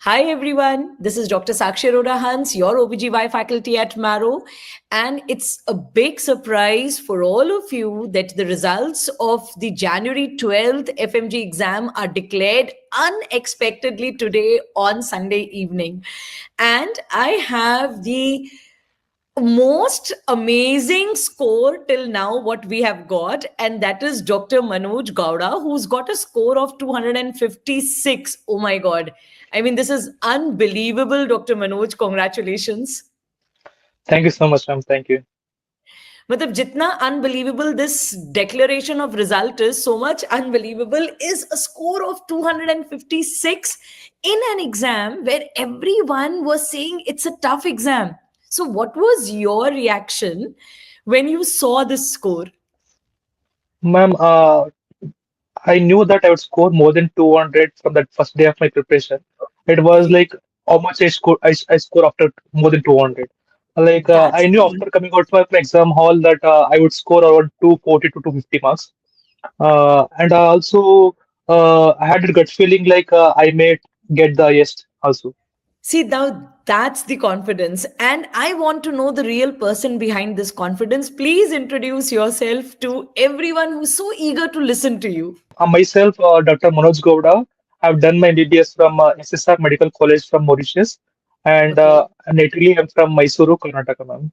Hi everyone, this is Dr. Sakshi Arora Hans, your OBGY faculty at Marrow, and it's a big surprise for all of you that the results of the January 12th FMG exam are declared unexpectedly today on Sunday evening. And I have the most amazing score till now what we have got, and that is Dr. Manoj Gowda, who's got a score of 256. Oh my god, I mean, this is unbelievable. Dr. Manoj, congratulations. Thank you so much, ma'am. Thank you. Matlab, jitna unbelievable this declaration of result is, so much unbelievable is a score of 256 in an exam where everyone was saying it's a tough exam. So, what was your reaction when you saw this score? Ma'am, I knew that I would score more than 200 from that first day of my preparation. It was Okay, like how much I score after more than 200. that's I knew after coming out from my exam hall that I would score around 240 to 250 marks. And I also I had a gut feeling like I may get the highest also. see, now that's the confidence. And I want to know the real person behind this confidence. Please introduce yourself to everyone who's so eager to listen to you. Myself, Dr. Manoj Gowda. I've done my MBBS from SSR Medical College from Mauritius, and Okay. natively I'm from Mysuru, Karnataka, ma'am.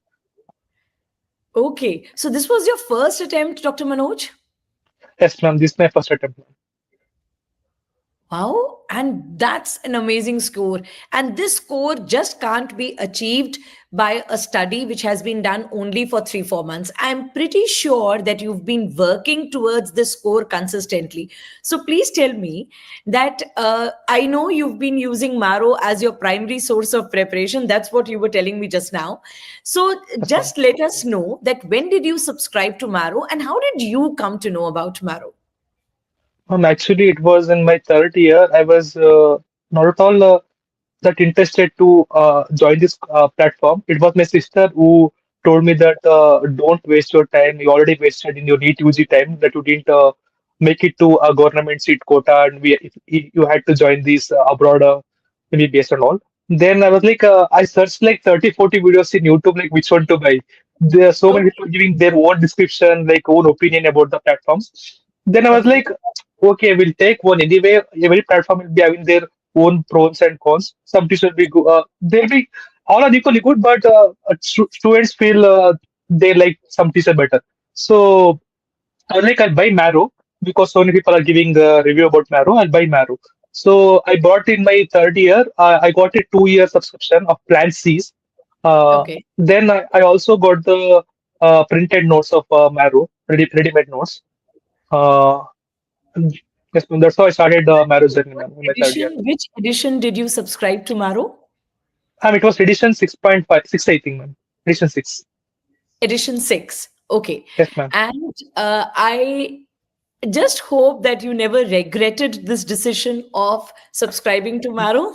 Okay. So this was your first attempt, Dr. Manoj? Yes, ma'am. This is my first attempt. Wow. And that's an amazing score. And this score just can't be achieved by a study which has been done only for 3, 4 months. I'm pretty sure that you've been working towards this score consistently. So please tell me that I know you've been using Marrow as your primary source of preparation. That's what you were telling me just now. So Yes, ma'am. just let us know that when did you subscribe to Marrow and how did you come to know about Marrow? Actually, it was in my third year. I was not at all that interested to join this platform. It was my sister who told me that don't waste your time. You already wasted in your NEET UG time that you didn't make it to a government seat quota, and if you had to join these abroad MBBS and all. Then I was like, I searched like 30, 40 videos in YouTube, like which one to buy. There are so many people Okay. giving their own description, like own opinion about the platforms. Then I was Okay. like, okay, we'll take one anyway. Every platform will be having their own pros and cons. Some teachers will be good. They'll be all are equally good, but students feel they like some teacher better. So I was like, I'll buy Marrow because so many people are giving a review about Marrow. I'll buy Marrow. So I bought in my third year. I got a 2 year subscription of Plan C's. Okay. Then I also got the printed notes of Marrow, ready-made notes. Uh, yes, ma'am, that's how I started Marrow journey, ma'am, in my third year. Which edition did you subscribe to Maro? It was edition 6.5, 6, I think, ma'am. Edition 6. Edition 6. Okay. Yes, ma'am. And I just hope that you never regretted this decision of subscribing to Maro.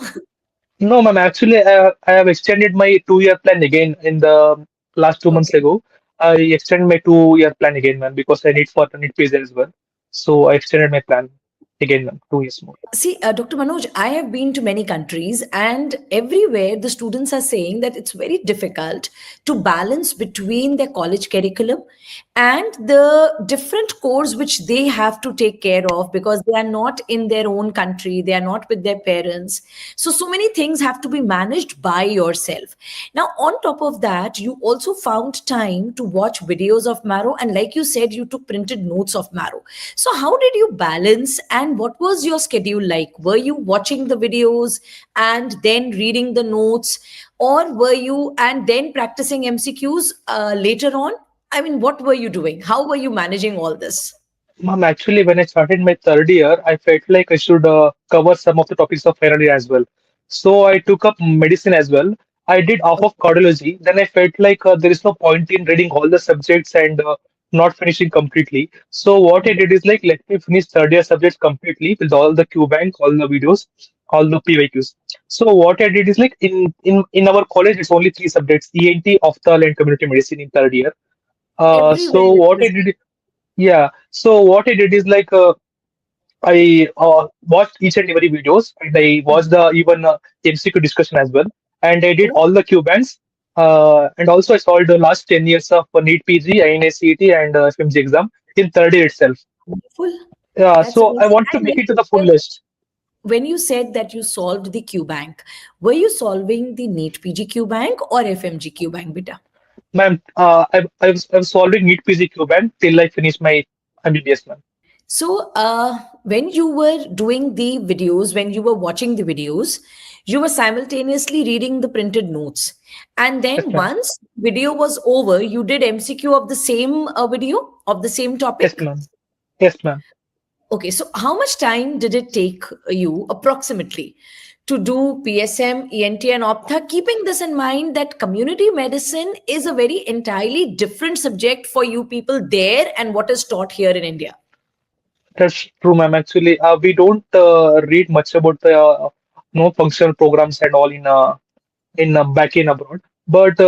No, ma'am. Actually, I have extended my 2 year plan again in the last 2 months Okay. ago. I extended my 2 year plan again, ma'am, because I need fees as well. So I extended my plan again, ma'am, 2 years more. See, Dr. Manoj, I have been to many countries, and everywhere the students are saying that it's very difficult to balance between their college curriculum and the different course which they have to take care of because they are not in their own country, they are not with their parents. So many things have to be managed by yourself. Now, on top of that, you also found time to watch videos of Marrow, and like you said, you took printed notes of Marrow. So, how did you balance and what was your schedule like? Were you watching the videos and then reading the notes, or were you and then practicing MCQs later on? I mean, what were you doing? How were you managing all this? Ma'am, actually, when I started my third year, I felt like I should cover some of the topics of final year as well. So I took up medicine as well. I did half of cardiology. Then I felt like there is no point in reading all the subjects and not finishing completely. So what I did is like let me finish third year subjects completely with all the QBank, all the videos, all the PYQs. So what I did is like in our college, it's only three subjects: ENT, Ophthalm, and Community Medicine in third year. Everywhere So it what I is. did, yeah. So what I did is like I watched each and every videos, and I watched the even MCQ discussion as well, and I did Oh, all the QBanks, and also I solved the last 10 years of NEET PG, INACET, and FMG exam in third year itself. wonderful. Yeah, That's so I amazing. want to And make it to the fullest. when you said that you solved the QBank, were you solving the NEET PG QBank or FMG QBank, beta? Ma'am, I was solving NEET PG QBank till I finish my MBBS, ma'am. So, when you were doing the videos, when you were watching the videos, you were simultaneously reading the printed notes. And Yes, then ma'am. once video was over, you did MCQ of the same video of the same Yes, topic. ma'am. Yes, ma'am. Okay, so how much time did it take you approximately to do PSM, ENT, and Optha, keeping this in mind that community medicine is a very entirely different subject for you people there and what is taught here in India? That's true, ma'am. Actually, we don't read much about the no functional programs and all in back in abroad. But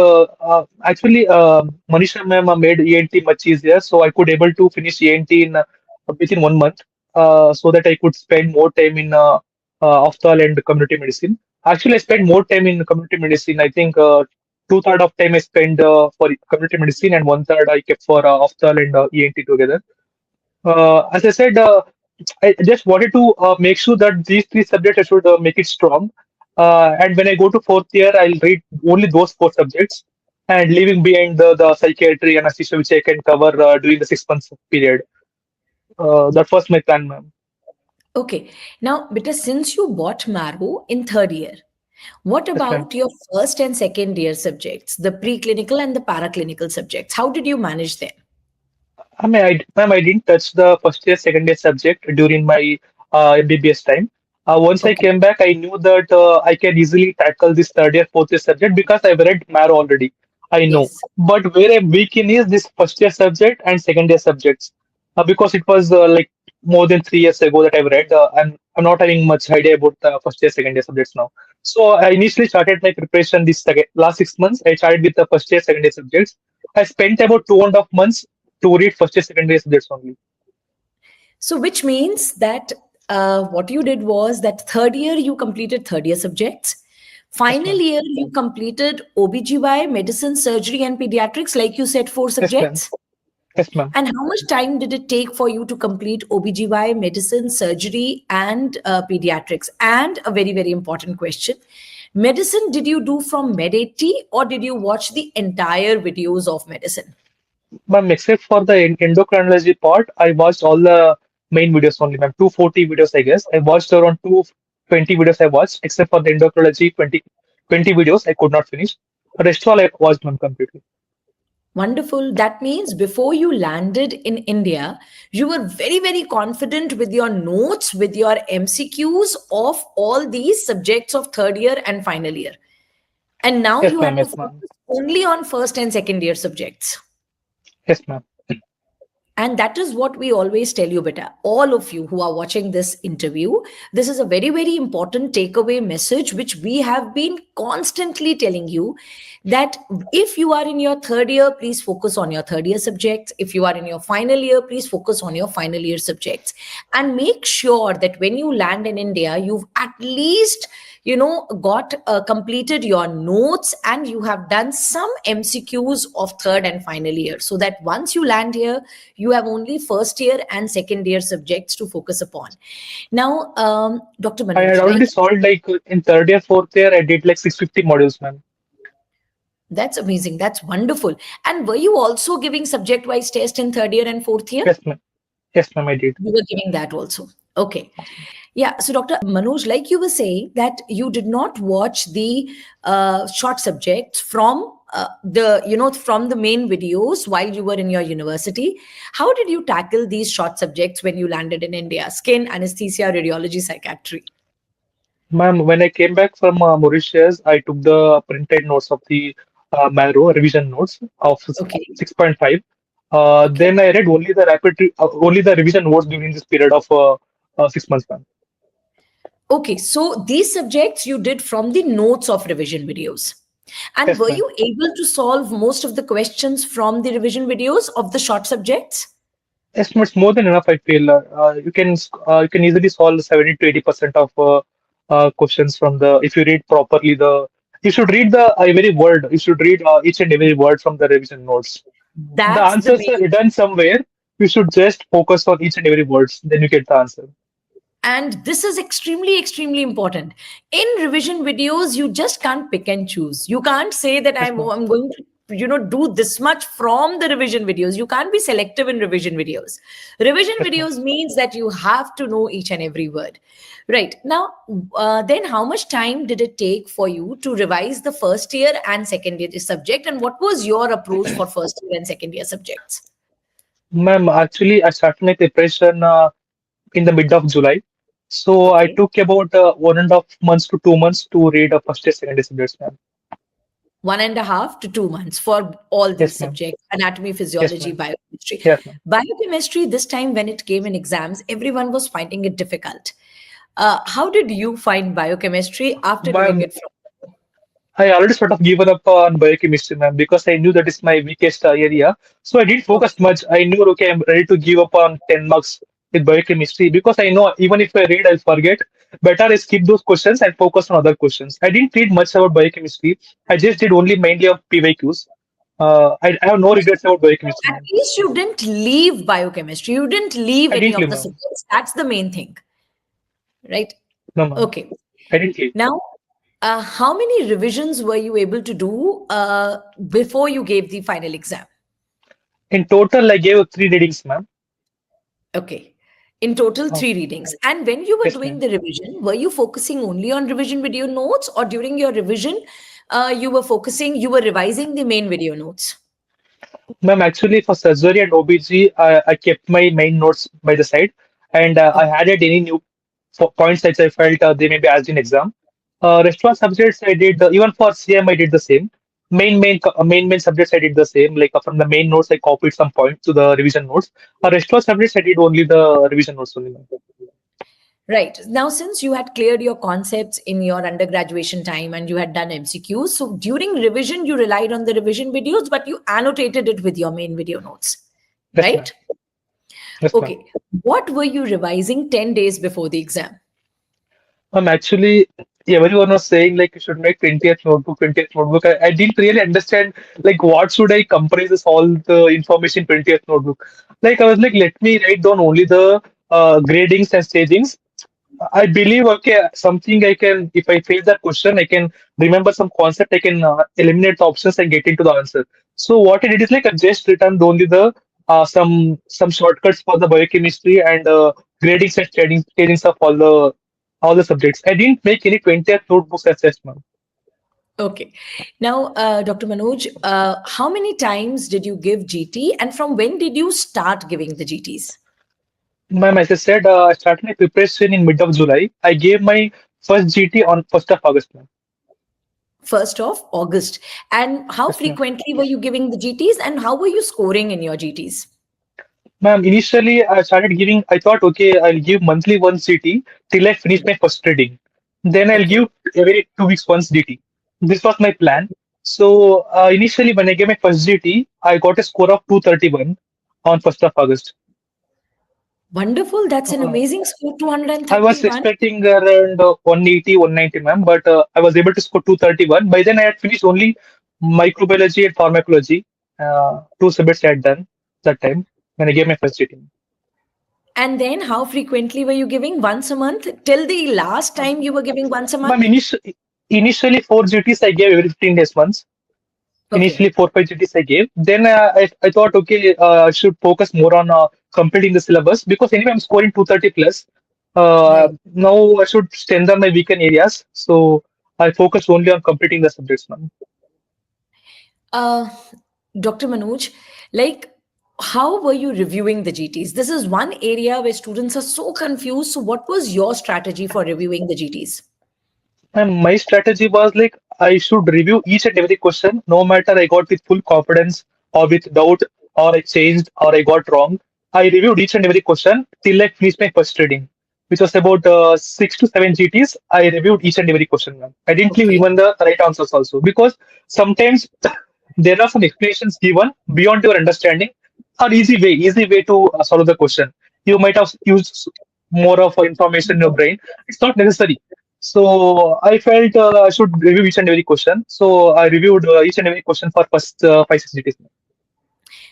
actually, Manisha ma'am made ENT much easier, so I could able to finish ENT in within 1 month, so that I could spend more time in Ophthal and community medicine. Actually, I spent more time in community medicine. I think two-third of time I spent for community medicine, and one-third I kept for Ophthal and ENT together. As I said, I just wanted to make sure that these three subjects I should make it strong. And when I go to fourth year, I'll read only those four subjects and leaving behind the psychiatry and anesthesia, which I can cover during the 6 months period. That was my plan, ma'am. Okay, now, because since you bought Marrow in third year, what Yes, ma'am. about your first and second year subjects, the preclinical and the paraclinical subjects? How did you manage them? Ma'am, I didn't touch the first year, second year subject during my MBBS time. Once I Okay, came back, I knew that I can easily tackle this third year, fourth year subject because I've read Marrow already. I know. yes. But where I'm weak in is this first year subject and second year subjects. Because it was like more than 3 years ago that I've read, I'm not having much idea about the first year, second year subjects now. So I initially started my preparation this last 6 months. I started with the first year, second year subjects. I spent about 2.5 months to read first year, second year subjects only. So, which means that what you did was that third year you completed third year subjects. Yes, Final ma'am. year you completed OBGY, medicine, surgery, and pediatrics, like you said, four Yes, ma'am. subjects. Yes, ma'am. And how much time did it take for you to complete OBGY, medicine, surgery, and pediatrics? And a very, very important question. Medicine, did you do from Med80 or did you watch the entire videos of medicine? Ma'am, except for the endocrinology part, I watched all the main videos only, ma'am. 240 videos, I guess. I watched around 220 videos I watched, except for the endocrinology 20 videos I could not finish. The rest all I watched, ma'am, completely. Wonderful. That means before you landed in India, you were very, very confident with your notes, with your MCQs of all these subjects of third year and final year. And now Yes, you ma'am. have to Yes, ma'am. focus only on first and second year subjects. Yes, ma'am. And that is what we always tell you, beta. All of you who are watching this interview, this is a very, very important takeaway message, which we have been constantly telling you that if you are in your third year, please focus on your third year subjects. If you are in your final year, please focus on your final year subjects. And make sure that when you land in India, you've at least got completed your notes and you have done some MCQs of third and final year, so that once you land here you have only first year and second year subjects to focus upon. Now, Dr. I had Manoj, like, already solved like in third year, fourth year, I did like 650 modules, ma'am. that's amazing, that's wonderful. And were you also giving subject wise test in third year and fourth year? Yes, ma'am. Yes, ma'am, I did. You were giving that also. Okay. Yeah. So, Dr. Manoj, like you were saying, that you did not watch the short subjects from from the main videos while you were in your university. How did you tackle these short subjects when you landed in India? Skin, anesthesia, radiology, psychiatry. Ma'am, when I came back from Mauritius, I took the printed notes of the Marrow revision notes of Okay. 6.5. Okay. Then I read only the revision notes during this period of 6 months, ma'am. Okay. So these subjects you did from the notes of revision videos. And Yes, were ma'am. you able to solve most of the questions from the revision videos of the short subjects? estimates more than enough. I feel you can easily solve 70 to 80% of questions from the if you read properly the you should read the every word. You should read each and every word from the revision notes. The That's the answers are main. hidden somewhere. You should just focus on each and every words. Then you get the answer. And this is extremely, extremely important. In revision videos, you just can't pick and choose. You can't say that Yes, ma'am. I'm going to, do this much from the revision videos. You can't be selective in revision videos. Revision Yes, ma'am. videos means that you have to know each and every word. Right. Now, then how much time did it take for you to revise the first year and second year subject? And what was your approach for first year and second year subjects? Ma'am, actually, I started my preparation in the mid of July. So I Okay. took about 1.5 months to 2 months to read a first year, second year subjects, ma'am. 1.5 to 2 months for all these Yes, ma'am. subjects: anatomy, Yes, physiology, ma'am. biochemistry. Yes, ma'am. Biochemistry, this time when it came in exams, everyone was finding it difficult. How did you find biochemistry after doing Ma'am, it from? I already sort of given up on biochemistry, ma'am, because I knew that is my weakest area. So I didn't Okay. focus much. I knew, okay, I'm ready to give up on 10 marks with biochemistry because I know even if I read, I'll forget. Better I skip those questions and focus on other questions. I didn't read much about biochemistry. I just did only mainly of PYQs. I have no regrets about biochemistry, At ma'am. least you didn't leave biochemistry. You didn't leave I any didn't of leave, the ma'am. subjects. That's the main thing, right? No, ma'am. Okay. I didn't leave. Now, how many revisions were you able to do before you gave the final exam? In total, I gave 3 readings, ma'am. Okay. In total, Oh, three readings. And when you were yes, doing ma'am. the revision, were you focusing only on revision video notes, or during your revision, you were revising the main video notes? Ma'am, actually, for surgery and OBG, I kept my main notes by the side, and I Okay. added any new points that I felt they may be asked in exam. Rest of subjects I did even for CM I did the same. Main subjects I did the same. Like from the main notes, I copied some points to the revision notes. Rest of subjects I did only the revision notes only, ma'am. Right. Now, since you had cleared your concepts in your undergraduation time and you had done MCQs, so during revision, you relied on the revision videos, but you annotated it with your main video notes, Yes, ma'am. right? Yes, ma'am. Okay. What were you revising 10 days before the exam? Actually, yeah, everyone was saying like you should make 20th notebook, 20th notebook. I didn't really understand like what should I comprise this all the information 20th notebook. Like I was like, let me write down only the gradings and stagings. I believe okay, something I can if I face that question, I can remember some concept. I can eliminate the options and get into the answer. So what I did is like I just written only the some shortcuts for the biochemistry and gradings and stagings of all the subjects. I didn't make any 20th notebooks as such, ma'am. Okay. Now, Dr. Manoj, how many times did you give GT, and from when did you start giving the GTs? Ma'am, as I said, I started my preparation in mid of July. I gave my first GT on 1st of August, ma'am. 1st of August. And how Yes, ma'am. frequently were you giving the GTs, and how were you scoring in your GTs? Ma'am, initially I started giving, I thought, okay, I'll give monthly once GT till I finish my first reading. Then I'll Okay. give every 2 weeks once GT. This was my plan. So initially, when I gave my first GT, I got a score of 231 on 1st of August. Wonderful. That's an Uh, amazing score, I was 231. expecting around 180, 190, ma'am, but I was able to score 231. By then, I had finished only microbiology and pharmacology. Two subjects I had done that time when I gave my first GT. And then how frequently were you giving? Once a month? Till the last time you were giving once a Ma'am, month? initially 4 GTs I gave every 15 days once. Okay. Initially 4 5 GTs I gave. Then I thought, okay, I should focus more on completing the syllabus because anyway I'm scoring 230 plus. Right. Now I should strengthen my weakened areas. So I focus only on completing the subjects, ma'am. Uh, Dr. Manoj, like, how were you reviewing the GTs? This is one area where students are so confused. So, what was your strategy for reviewing the GTs? And my strategy was like I should review each and every question, no matter I got with full confidence or with doubt, or I changed or I got wrong. I reviewed each and every question till I finished my first reading, which was about 6 to 7 GTs. I reviewed each and every question, ma'am. I didn't leave Okay. even the right answers also because sometimes there are some explanations given beyond your understanding. or easy way to solve the question. You might have used more of information in your brain. It's not necessary. So I felt I should review each and every question. So I reviewed each and every question for first 5 6 GTs.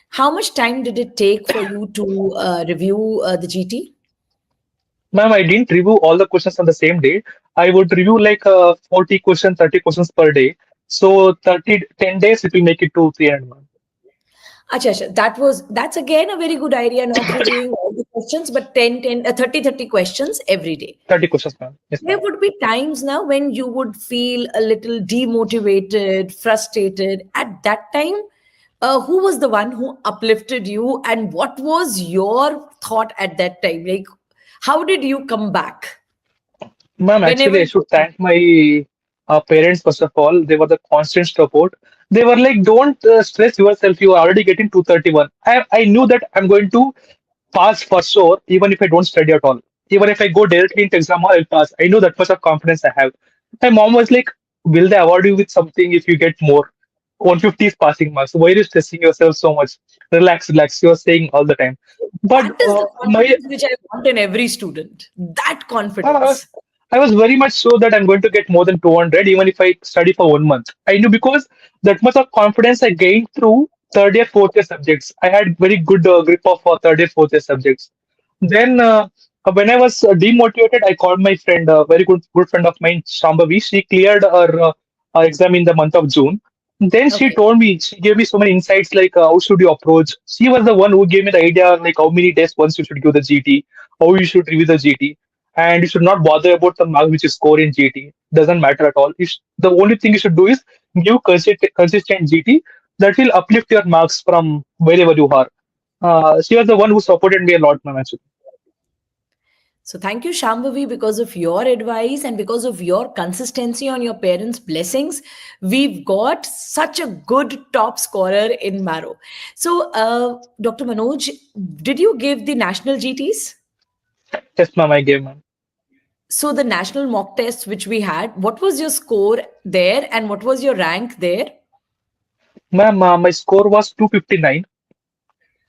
How much time did it take for you to review the GT? Ma'am, I didn't review all the questions on the same day. I would review like 40 questions, 30 questions per day. So 10 days, it will make it to 300, ma'am. Acha, acha, that's again a very good idea, not reviewing all the questions, but 30 questions every day. 30 questions, ma'am. Yes, There ma'am. would be times now when you would feel a little demotivated, frustrated. At that time, who was the one who uplifted you, and what was your thought at that time? Like, how did you come back Ma'am, whenever actually, I should thank my parents first of all. They were the constant support. They were like, "Don't stress yourself. You are already getting 231." I knew that I'm going to pass for sure, even if I don't study at all. Even if I go directly into exam hall, I'll pass. I know that much of confidence I have. My mom was like, "Will they award you with something if you get more? 150 is passing marks. Why are you stressing yourself so much? Relax, relax." You're saying all the time. But that is the my confidence which I want in every student. That I was, confidence. I was very much sure that I'm going to get more than 200 even if I study for 1 month. I knew because that much of confidence I gained through third year, fourth year subjects. I had very good grip of third year, fourth year subjects. Then, when I was demotivated, I called my friend, a very good friend of mine, Shambhavi. She cleared her exam in the month of June. Then she Okay. told me, she gave me so many insights like how should you approach. She was the one who gave me the idea like how many days once you should give the GT, how you should review the GT, and you should not bother about the mark which you score in GT. Doesn't matter at all. The only thing you should do is give consistent GT that will uplift your marks from wherever you are. She was the one who supported me a lot, ma'am. Actually. So thank you, Shambhavi, because of your advice and because of your consistency on your parents' blessings, we've got such a good top scorer in Marrow. So, Dr. Manoj, did you give the national GTs? Yes, ma'am, I gave, ma'am. So the national mock tests which we had, what was your score there and what was your rank there? Ma'am, my score was 259.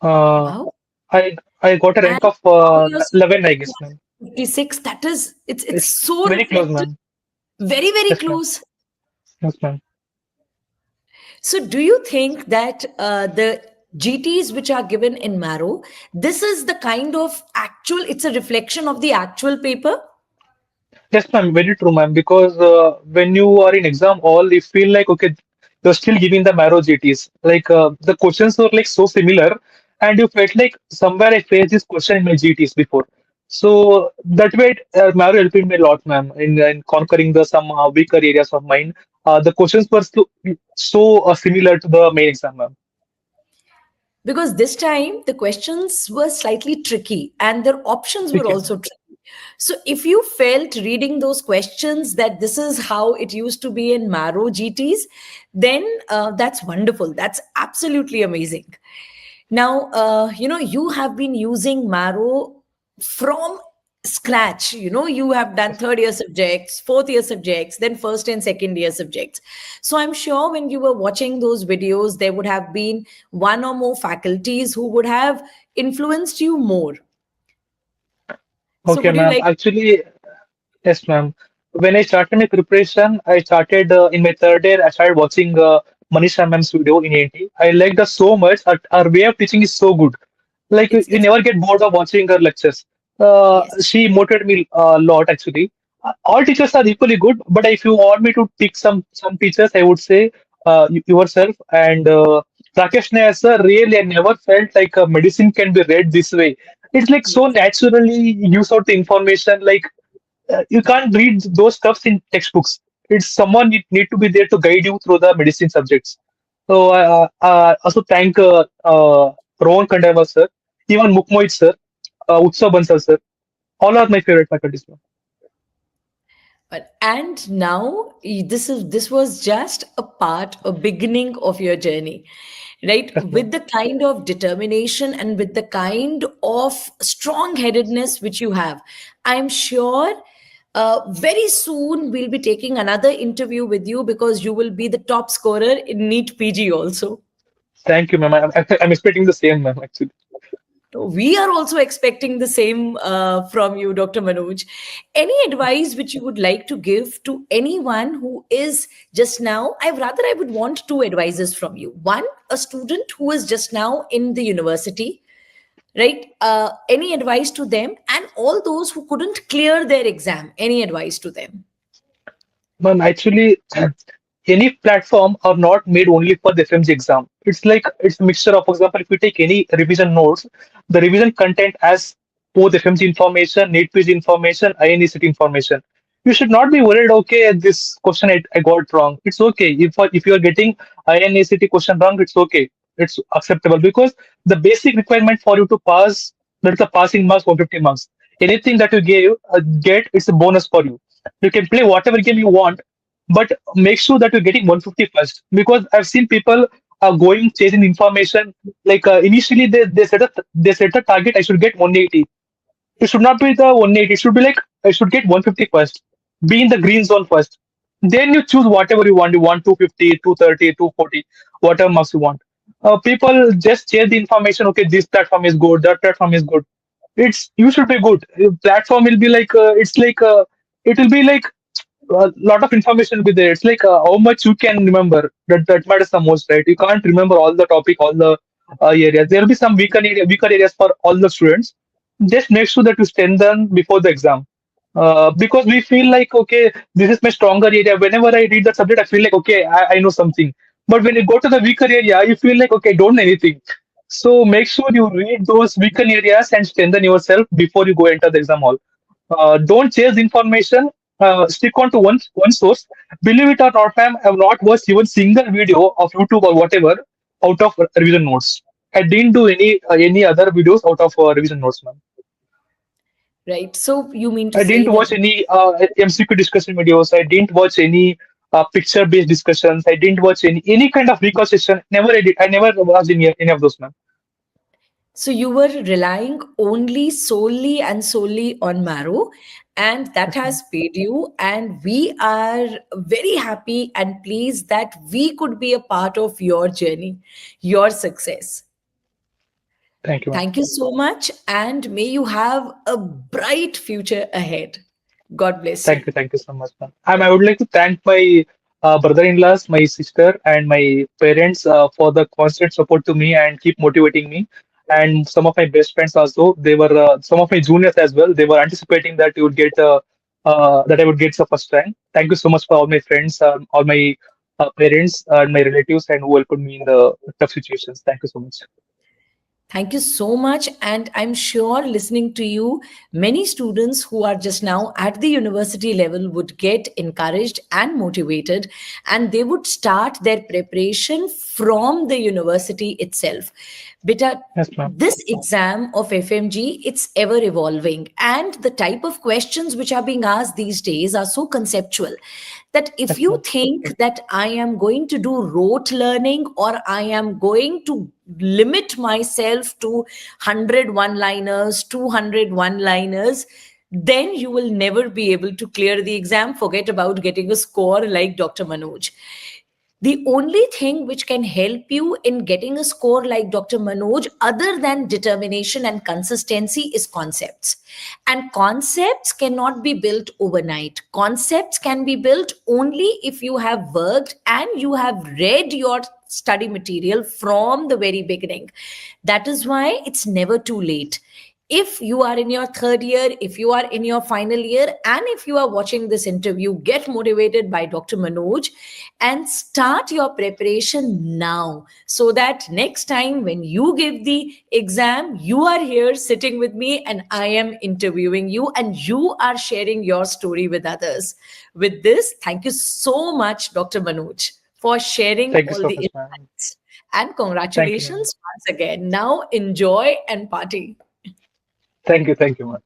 Uh, Wow. I got a And rank of now your score 11, I guess, is ma'am. 56. That is, it's It's so very close, reflective. ma'am. Very, very Yes, ma'am. close. Yes, ma'am. So, do you think that the GTs which are given in Marrow, this is the kind of actual, it's a reflection of the actual paper? Yes, ma'am, very true, ma'am. Because when you are in exam hall, you feel like okay, you're still giving the Marrow GTs. Like the questions were like so similar, and you felt like somewhere I faced this question in my GTs before. So that way, Marrow helped me a lot, ma'am, in conquering the some weaker areas of mine. The questions were so similar to the main exam, ma'am. Because this time the questions were slightly tricky and their options were Okay. also tricky. So, if you felt reading those questions that this is how it used to be in Marrow GTs, then that's wonderful. That's absolutely amazing. Now, you have been using Marrow from scratch. You have done third year subjects, fourth year subjects, then first and second year subjects. So I'm sure when you were watching those videos, there would have been one or more faculties who would have influenced you more. So Okay, would you ma'am. like? Actually, yes, ma'am. When I started my preparation, I started in my third year. I started watching Manisha ma'am's video in AT. I liked her so much. Her way of teaching is so good. Like you It's never get bored of watching her lectures. yes. She motivated me a lot actually. All teachers are equally good, but if you want me to pick some teachers, I would say yourself and Rakesh Nair sir. Really, I never felt like medicine can be read this way. It's like so Yes. naturally use out the information. Like you can't read those stuffs in textbooks. It's someone you need to be there to guide you through the medicine subjects. So I also thank Rohan Kandaiva sir, even Mukmoit sir, Utsav Bansal sir. All are my favorite faculties, ma'am. But and now this was just a beginning of your journey, right? Yes, With ma'am. the kind of determination and with the kind of strong headedness which you have, I'm sure very soon we'll be taking another interview with you because you will be the top scorer in NEET PG also. Thank you, ma'am. I'm expecting the same, ma'am, actually. We are also expecting the same from you, Dr. Manoj. Any advice which you would like to give to anyone who is just now? I would want two advices from you. One, a student who is just now in the university, right? Any advice to them, and all those who couldn't clear their exam, any advice to them? Ma'am, actually, any platform are not made only for the FMG exam. It's like it's a mixture of, for example, if you take any revision notes, the revision content as both FMG information, NEET quiz information, INECT information. You should not be worried. Okay, this question I got wrong. It's okay if you are getting INECT question wrong. It's okay. It's acceptable because the basic requirement for you to pass, that's the passing marks 150 marks. Anything that you get, it's a bonus for you. You can play whatever game you want, but make sure that you're getting 150 first. Because I've seen people are going chasing information. Like initially they set a target. I should get 180. It should not be the 180. It should be like I should get 150 first. Be in the green zone first. Then you choose whatever you want. You want 250, 230, 240, whatever marks you want. People just share the information. Okay, this platform is good. That platform is good. It's you should be good. Platform will be like it's like it will be like a lot of information will be there. It's like how much you can remember. That matters the most, right? You can't remember all the topic, all the areas. There will be some weaker areas for all the students. Just make sure that you strengthen before the exam. Because we feel like okay, this is my stronger area. Whenever I read the subject, I feel like okay, I know something. But when you go to the weaker area, you feel like okay, I don't know anything. So make sure you read those weaker areas and strengthen yourself before you go enter the exam hall. Don't chase information. Stick on to one source. Believe it or not, ma'am, I have not watched even single video of YouTube or whatever out of revision notes. I didn't do any other videos out of revision notes, ma'am. Right. So you mean to I say didn't that watch any MCQ discussion videos. I didn't watch any picture-based discussions. I didn't watch any kind of recall session. Never I did. I never watched any of those, ma'am. so you were relying only solely and solely on Marrow, and that Yes, ma'am. has paid you. And we are very happy and pleased that we could be a part of your journey, your success. Thank you, ma'am. Thank you so much, and may you have a bright future ahead. God bless you. Thank you so much, ma'am. I would like to thank my brother-in-laws, my sister, and my parents for the constant support to me and keep motivating me. And some of my best friends also, they were some of my juniors as well. They were anticipating that you would get that I would get the first rank. Thank you so much for all my friends, all my parents, and my relatives, and who helped me in the tough situations. Thank you so much. Thank you so much. And I'm sure listening to you, many students who are just now at the university level would get encouraged and motivated, and they would start their preparation from the university itself. But Yes, ma'am. this exam of FMG, it's ever evolving, and the type of questions which are being asked these days are so conceptual that if Yes, you ma'am. think that I am going to do rote learning, or I am going to limit myself to 100 one liners, 200 one liners, then you will never be able to clear the exam. Forget about getting a score like Dr. Manoj. The only thing which can help you in getting a score like Dr. Manoj, other than determination and consistency, is concepts. And concepts cannot be built overnight. Concepts can be built only if you have worked and you have read your study material from the very beginning. That is why it's never too late. If you are in your third year, if you are in your final year, and if you are watching this interview, get motivated by Dr. Manoj and start your preparation now, so that next time when you give the exam, you are here sitting with me and I am interviewing you and you are sharing your story with others. With this, thank you so much, Dr. Manoj, for sharing Thank you all so the much, ma'am. insights. And Thank you, ma'am. congratulations once again. Now enjoy and party. Thank you, ma'am.